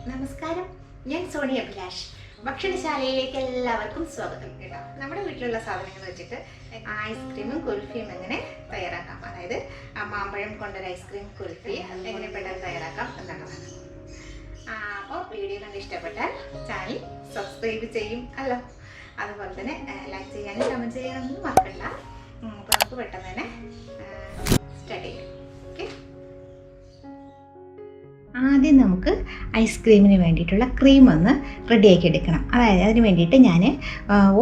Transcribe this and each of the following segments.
നമസ്കാരം, ഞാൻ സോണി അഭിലാഷ്. ഭക്ഷണശാലയിലേക്ക് എല്ലാവർക്കും സ്വാഗതം. കേട്ടോ, നമ്മുടെ വീട്ടിലുള്ള സാധനങ്ങൾ വെച്ചിട്ട് ഐസ്ക്രീമും കുൽഫിയും എങ്ങനെ തയ്യാറാക്കാം, അതായത് മാമ്പഴം കൊണ്ടൊരു ഐസ്ക്രീം കുൽഫി എങ്ങനെ പെട്ടെന്ന് തയ്യാറാക്കാം എന്നുള്ളതാണ്. അപ്പോൾ വീഡിയോ കണ്ട് ഇഷ്ടപ്പെട്ടാൽ ചാനൽ സബ്സ്ക്രൈബ് ചെയ്യും അല്ലോ. അതുപോലെ തന്നെ ലൈക്ക് ചെയ്യാനും കമൻറ്റ് ചെയ്യാനൊന്നും മറക്കണ്ട. അപ്പോൾ നമുക്ക് പെട്ടെന്ന് തന്നെ സ്റ്റാർട്ട് ചെയ്യാം. ഓക്കെ, ആദ്യം നമുക്ക് ഐസ്ക്രീമിന് വേണ്ടിയിട്ടുള്ള ക്രീം ഒന്ന് റെഡിയാക്കി എടുക്കണം. അതായത് അതിന് വേണ്ടിയിട്ട് ഞാൻ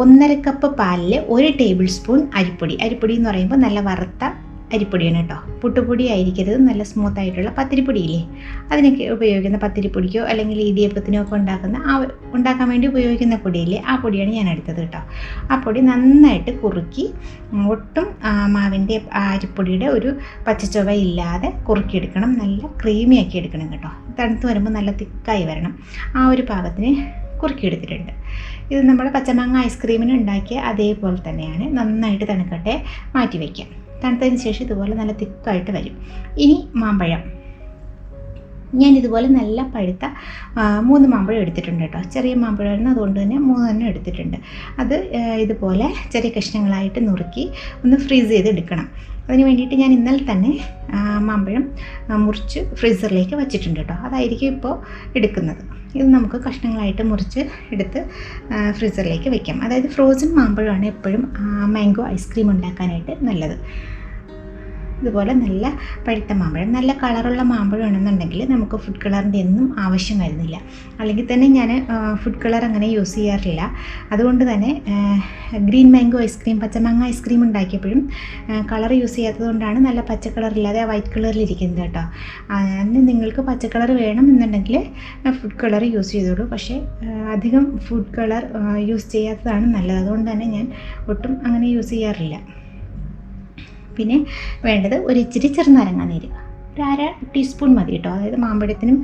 1.5 കപ്പ് പാലിൽ 1 ടേബിൾ സ്പൂൺ അരിപ്പൊടി എന്ന് പറയുമ്പോൾ നല്ല വറുത്ത അരിപ്പൊടിയാണ് കേട്ടോ. പുട്ടുപൊടി ആയിരിക്കരുത്, നല്ല സ്മൂത്തായിട്ടുള്ള പത്തിരിപ്പൊടിയില്ലേ, അതിനൊക്കെ ഉപയോഗിക്കുന്ന പത്തിരിപ്പൊടിക്കോ അല്ലെങ്കിൽ ഇടിയപ്പത്തിനോ ഒക്കെ ഉണ്ടാക്കാൻ വേണ്ടി ഉപയോഗിക്കുന്ന പൊടിയില്ലേ, ആ പൊടിയാണ് ഞാൻ എടുത്തത് കേട്ടോ. ആ പൊടി നന്നായിട്ട് കുറുക്കി, ഒട്ടും മാവിൻ്റെ അരിപ്പൊടിയുടെ ഒരു പച്ചച്ചുവ ഇല്ലാതെ കുറുക്കിയെടുക്കണം. നല്ല ക്രീമിയാക്കി എടുക്കണം കേട്ടോ. തണുത്ത് വരുമ്പോൾ നല്ല തിക്കായി വരണം. ആ ഒരു പാകത്തിന് കുറുക്കിയെടുത്തിട്ടുണ്ട്. ഇത് നമ്മൾ പച്ചമാങ്ങ ഐസ്ക്രീമിന് ഉണ്ടാക്കിയ അതേപോലെ തന്നെയാണ്. നന്നായിട്ട് തണുക്കട്ടെ, മാറ്റി വയ്ക്കാം. തണുത്തതിന് ശേഷം ഇതുപോലെ നല്ല തിക്കായിട്ട് വരും. ഇനി മാമ്പഴം, ഞാൻ ഇതുപോലെ നല്ല പഴുത്ത 3 മാമ്പഴം എടുത്തിട്ടുണ്ട് കേട്ടോ. ചെറിയ മാമ്പഴമായിരുന്നു, അതുകൊണ്ട് തന്നെ 3 എടുത്തിട്ടുണ്ട്. അത് ഇതുപോലെ ചെറിയ കഷ്ണങ്ങളായിട്ട് നുറുക്കി ഒന്ന് ഫ്രീസ് ചെയ്തെടുക്കണം. അതിന് വേണ്ടിയിട്ട് ഞാൻ ഇന്നലെ തന്നെ മാമ്പഴം മുറിച്ച് ഫ്രീസറിലേക്ക് വച്ചിട്ടുണ്ട് കേട്ടോ. അതായിരിക്കും ഇപ്പോൾ എടുക്കുന്നത്. ഇത് നമുക്ക് കഷ്ണങ്ങളായിട്ട് മുറിച്ച് എടുത്ത് ഫ്രീസറിലേക്ക് വെക്കാം. അതായത് ഫ്രോസൺ മാമ്പഴമാണ് എപ്പോഴും മാംഗോ ഐസ്ക്രീം ഉണ്ടാക്കാനായിട്ട് നല്ലത്. ഇതുപോലെ നല്ല പഴുത്ത മാമ്പഴം, നല്ല കളറുള്ള മാമ്പഴമാണെന്നുണ്ടെങ്കിൽ നമുക്ക് ഫുഡ് കളറിൻ്റെ ഒന്നും ആവശ്യം വരുന്നില്ല. അല്ലെങ്കിൽ തന്നെ ഞാൻ ഫുഡ് കളർ അങ്ങനെ യൂസ് ചെയ്യാറില്ല. അതുകൊണ്ട് തന്നെ ഗ്രീൻ മാംഗോ ഐസ്ക്രീം, പച്ചമാങ്ങ ഐസ്ക്രീം ഉണ്ടാക്കിയപ്പോഴും കളർ യൂസ് ചെയ്യാത്തത് കൊണ്ടാണ് നല്ല പച്ച കളറില്ലാതെ വൈറ്റ് കളറിലിരിക്കുന്നത് കേട്ടോ. അതിന് നിങ്ങൾക്ക് പച്ച കളർ വേണം എന്നുണ്ടെങ്കിൽ ഫുഡ് കളർ യൂസ് ചെയ്തോളൂ. പക്ഷേ അധികം ഫുഡ് കളർ യൂസ് ചെയ്യാത്തതാണ് നല്ലത്. അതുകൊണ്ട് തന്നെ ഞാൻ ഒട്ടും അങ്ങനെ യൂസ് ചെയ്യാറില്ല. പിന്നെ വേണ്ടത് ഒരു ഇച്ചിരി ചെറുനാരങ്ങ നീര്, ഒരു 1/2 ടീസ്പൂൺ മതി കേട്ടോ. അതായത് മാമ്പഴത്തിനും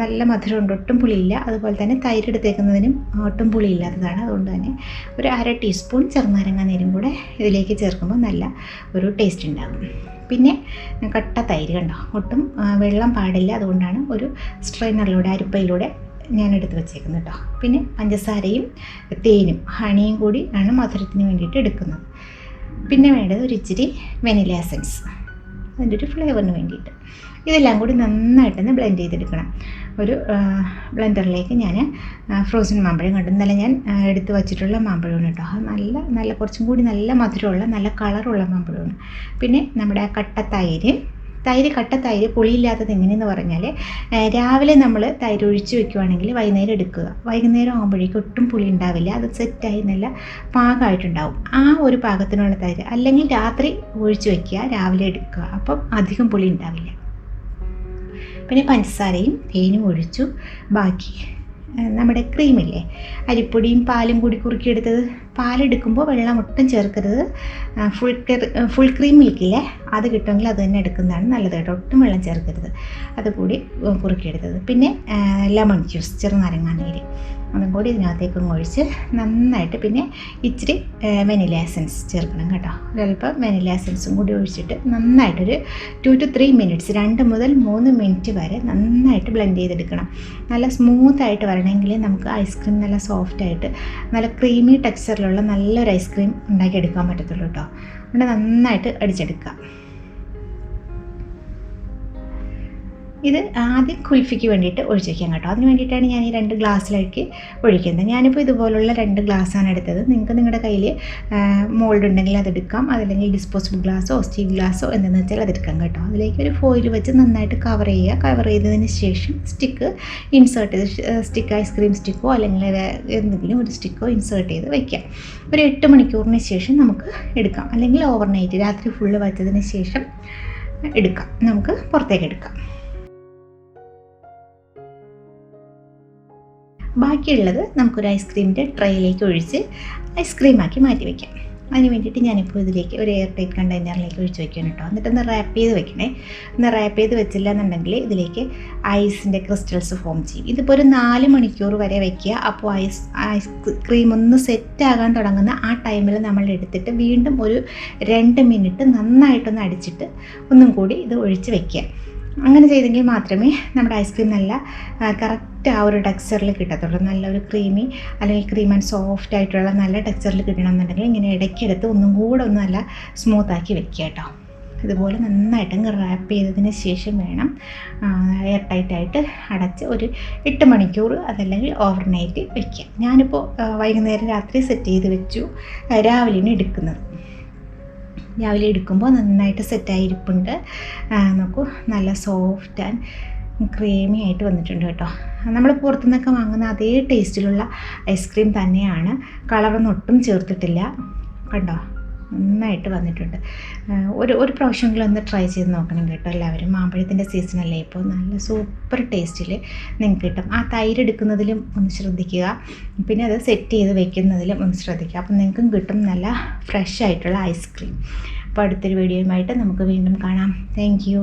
നല്ല മധുരമുണ്ട്, ഒട്ടും പുളിയില്ല. അതുപോലെ തന്നെ തൈര് എടുത്തേക്കുന്നതിനും ഒട്ടും പുളിയില്ലാത്തതാണ്. അതുകൊണ്ട് തന്നെ ഒരു 1/2 ടീസ്പൂൺ ചെറുനാരങ്ങ നീരും കൂടെ ഇതിലേക്ക് ചേർക്കുമ്പോൾ നല്ല ഒരു ടേസ്റ്റ് ഉണ്ടാകും. പിന്നെ കട്ട തൈര് കണ്ടോ, ഒട്ടും വെള്ളം പാടില്ല. അതുകൊണ്ടാണ് ഒരു സ്ട്രെയിനറിലൂടെ, അരിപ്പയിലൂടെ ഞാൻ എടുത്ത് വെച്ചേക്കുന്നത് കേട്ടോ. പിന്നെ പഞ്ചസാരയും തേനും ഹണിയും കൂടി ആണ് മധുരത്തിന് വേണ്ടിയിട്ട് എടുക്കുന്നത്. പിന്നെ വേണ്ടത് ഒരു ഇച്ചിരി വെനില എസൻസ്, അതിൻ്റെ ഒരു ഫ്ലേവറിന് വേണ്ടിയിട്ട്. ഇതെല്ലാം കൂടി നന്നായിട്ടൊന്ന് ബ്ലെൻഡ് ചെയ്തെടുക്കണം. ഒരു ബ്ലെൻഡറിലേക്ക് ഞാൻ ഫ്രോസൺ മാമ്പഴം കണ്ടു, ഇന്നലെ ഞാൻ എടുത്ത് വച്ചിട്ടുള്ള മാമ്പഴമാണ് കേട്ടോ. അത് നല്ല കുറച്ചും കൂടി നല്ല മധുരമുള്ള നല്ല കളറുള്ള മാമ്പഴമാണ്. പിന്നെ നമ്മുടെ കട്ട കട്ട തൈര് പുളിയില്ലാത്തത് എങ്ങനെയെന്ന് പറഞ്ഞാൽ, രാവിലെ നമ്മൾ തൈര് ഒഴിച്ച് വെക്കുകയാണെങ്കിൽ വൈകുന്നേരം എടുക്കുക. വൈകുന്നേരം ആകുമ്പോഴേക്കും ഒട്ടും പുളി ഉണ്ടാവില്ല, അത് സെറ്റായി നല്ല പാകമായിട്ടുണ്ടാവും. ആ ഒരു പാകത്തിനുള്ള തൈര്. അല്ലെങ്കിൽ രാത്രി ഒഴിച്ച് വയ്ക്കുക, രാവിലെ എടുക്കുക, അപ്പം അധികം പുളി ഉണ്ടാവില്ല. പിന്നെ പഞ്ചസാരയും തേനും ഒഴിച്ചു. ബാക്കി നമ്മുടെ ക്രീമില്ലേ, അരിപ്പൊടിയും പാലും കൂടി കുറുക്കിയെടുത്തത്. പാലെടുക്കുമ്പോൾ വെള്ളം ഒട്ടും ചേർക്കരുത്. ഫുൾ ക്രീം മിൽക്കില്ലേ, അത് കിട്ടുമെങ്കിൽ അത് തന്നെ എടുക്കുന്നതാണ് നല്ലത് കേട്ടോ. ഒട്ടും വെള്ളം ചേർക്കരുത്. അതുകൂടി കുറുക്കിയെടുത്തത്. പിന്നെ ലെമൺ ജ്യൂസ്, ചെറുനാരങ്ങ നീര്, അതും കൂടി ഇതിനകത്തേക്കും ഒഴിച്ച് നന്നായിട്ട്, പിന്നെ ഇച്ചിരി വെനില എസൻസ് ചേർക്കണം കേട്ടോ. ഒരല്പം വെനില എസൻസും കൂടി ഒഴിച്ചിട്ട് നന്നായിട്ടൊരു 2 to 3 മിനിറ്റ്സ്, 2 മുതൽ 3 മിനിറ്റ് വരെ നന്നായിട്ട് ബ്ലെൻഡ് ചെയ്തെടുക്കണം. നല്ല സ്മൂത്തായിട്ട് വരണമെങ്കിൽ നമുക്ക് ഐസ്ക്രീം നല്ല സോഫ്റ്റായിട്ട് നല്ല ക്രീമി ടെക്സ്ചറിലുള്ള നല്ലൊരു ഐസ്ക്രീം ഉണ്ടാക്കിയെടുക്കാൻ പറ്റത്തുള്ളൂ കേട്ടോ. അതുകൊണ്ട് നന്നായിട്ട് അടിച്ചെടുക്കുക. ഇത് ആദ്യം കുൽഫിക്ക് വേണ്ടിയിട്ട് ഒഴിച്ച് വയ്ക്കാം കേട്ടോ. അതിന് വേണ്ടിയിട്ടാണ് ഞാൻ ഈ 2 ഗ്ലാസ്സിലേക്ക് ഒഴിക്കുന്നത്. ഞാനിപ്പോൾ ഇതുപോലുള്ള 2 ഗ്ലാസ്സാണ് എടുത്തത്. നിങ്ങൾക്ക് നിങ്ങളുടെ കയ്യിൽ മോൾഡ് ഉണ്ടെങ്കിൽ അതെടുക്കാം, അതല്ലെങ്കിൽ ഡിസ്പോസിബിൾ ഗ്ലാസ്സോ സ്റ്റീൽ ഗ്ലാസ്സോ എന്തെന്ന് വെച്ചാൽ അതെടുക്കാം കേട്ടോ. അതിലേക്ക് ഒരു ഫോയിൽ വെച്ച് നന്നായിട്ട് കവർ ചെയ്യുക. കവർ ചെയ്തതിന് ശേഷം സ്റ്റിക്ക് ഇൻസേർട്ട് ചെയ്ത്, സ്റ്റിക്ക് ഐസ്ക്രീം സ്റ്റിക്കോ അല്ലെങ്കിൽ എന്തെങ്കിലും ഒരു സ്റ്റിക്കോ ഇൻസേർട്ട് ചെയ്ത് വയ്ക്കാം. ഒരു 8 മണിക്കൂറിന് ശേഷം നമുക്ക് എടുക്കാം, അല്ലെങ്കിൽ ഓവർനൈറ്റ് രാത്രി ഫുള്ള് വച്ചതിന് ശേഷം എടുക്കാം, നമുക്ക് പുറത്തേക്ക് എടുക്കാം. ബാക്കിയുള്ളത് നമുക്കൊരു ഐസ്ക്രീമിൻ്റെ ട്രേയിലേക്ക് ഒഴിച്ച് ഐസ്ക്രീമാക്കി മാറ്റി വയ്ക്കാം. അതിന് വേണ്ടിയിട്ട് ഞാനിപ്പോൾ ഇതിലേക്ക് ഒരു എയർ ടൈറ്റ് കണ്ടെയ്നറിലേക്ക് ഒഴിച്ച് വയ്ക്കണം കേട്ടോ. എന്നിട്ടൊന്ന് റാപ്പ് ചെയ്ത് വെക്കണേ. ഒന്ന് റാപ്പ് ചെയ്ത് വെച്ചില്ല എന്നുണ്ടെങ്കിൽ ഇതിലേക്ക് ഐസിൻ്റെ ക്രിസ്റ്റൽസ് ഫോം ചെയ്യും. ഇതിപ്പോൾ ഒരു 4 മണിക്കൂർ വരെ വയ്ക്കുക. അപ്പോൾ ഐസ് ക്രീം ഒന്ന് സെറ്റാകാൻ തുടങ്ങുന്ന ആ ടൈമിൽ നമ്മൾ എടുത്തിട്ട് വീണ്ടും ഒരു 2 മിനിറ്റ് നന്നായിട്ടൊന്ന് അടിച്ചിട്ട് ഒന്നും കൂടി ഇത് ഒഴിച്ച് വയ്ക്കുക. അങ്ങനെ ചെയ്തെങ്കിൽ മാത്രമേ നമ്മുടെ ഐസ്ക്രീം നല്ല കറക്റ്റ് കറക്റ്റ് ആ ഒരു ടെക്സ്ചറിൽ കിട്ടത്തുള്ളൂ. നല്ലൊരു ക്രീമി അല്ലെങ്കിൽ ക്രീം ആൻഡ് സോഫ്റ്റ് ആയിട്ടുള്ള നല്ല ടെക്സ്ചറിൽ കിട്ടണമെന്നുണ്ടെങ്കിൽ ഇങ്ങനെ ഇടയ്ക്കെടുത്ത് ഒന്നും കൂടെ ഒന്ന് നല്ല സ്മൂത്താക്കി വെക്കുക കേട്ടോ. ഇതുപോലെ നന്നായിട്ട് റാപ്പ് ചെയ്തതിന് ശേഷം വേണം എയർ ടൈറ്റായിട്ട് അടച്ച് ഒരു 8 മണിക്കൂർ അതല്ലെങ്കിൽ ഓവർനൈറ്റ് വയ്ക്കുക. ഞാനിപ്പോൾ വൈകുന്നേരം രാത്രി സെറ്റ് ചെയ്ത് വെച്ചു, രാവിലെയാണ് എടുക്കുന്നത്. രാവിലെ എടുക്കുമ്പോൾ നന്നായിട്ട് സെറ്റായിരിപ്പുണ്ട്. നോക്കൂ, നല്ല സോഫ്റ്റ് ആൻഡ് ക്രീമി ആയിട്ട് വന്നിട്ടുണ്ട് കേട്ടോ. നമ്മൾ പുറത്തുനിന്നൊക്കെ വാങ്ങുന്ന അതേ ടേസ്റ്റിലുള്ള ഐസ്ക്രീം തന്നെയാണ്, കളറൊന്നും ഒട്ടും ചേർത്തിട്ടില്ല. കണ്ടോ, നന്നായിട്ട് വന്നിട്ടുണ്ട്. ഒരു പ്രാവശ്യമെങ്കിലും ഒന്ന് ട്രൈ ചെയ്ത് നോക്കണം കേട്ടോ എല്ലാവരും. മാമ്പഴത്തിൻ്റെ സീസണല്ലേ ഇപ്പോൾ, നല്ല സൂപ്പർ ടേസ്റ്റിൽ നിങ്ങൾക്ക് കിട്ടും. ആ തൈര് എടുക്കുന്നതിലും ഒന്ന് ശ്രദ്ധിക്കുക, പിന്നെ അത് സെറ്റ് ചെയ്ത് വെക്കുന്നതിലും ഒന്ന് ശ്രദ്ധിക്കുക. അപ്പം നിങ്ങൾക്കും കിട്ടും നല്ല ഫ്രഷ് ആയിട്ടുള്ള ഐസ്ക്രീം. അപ്പോൾ അടുത്തൊരു വീഡിയോയുമായിട്ട് നമുക്ക് വീണ്ടും കാണാം. Thank you.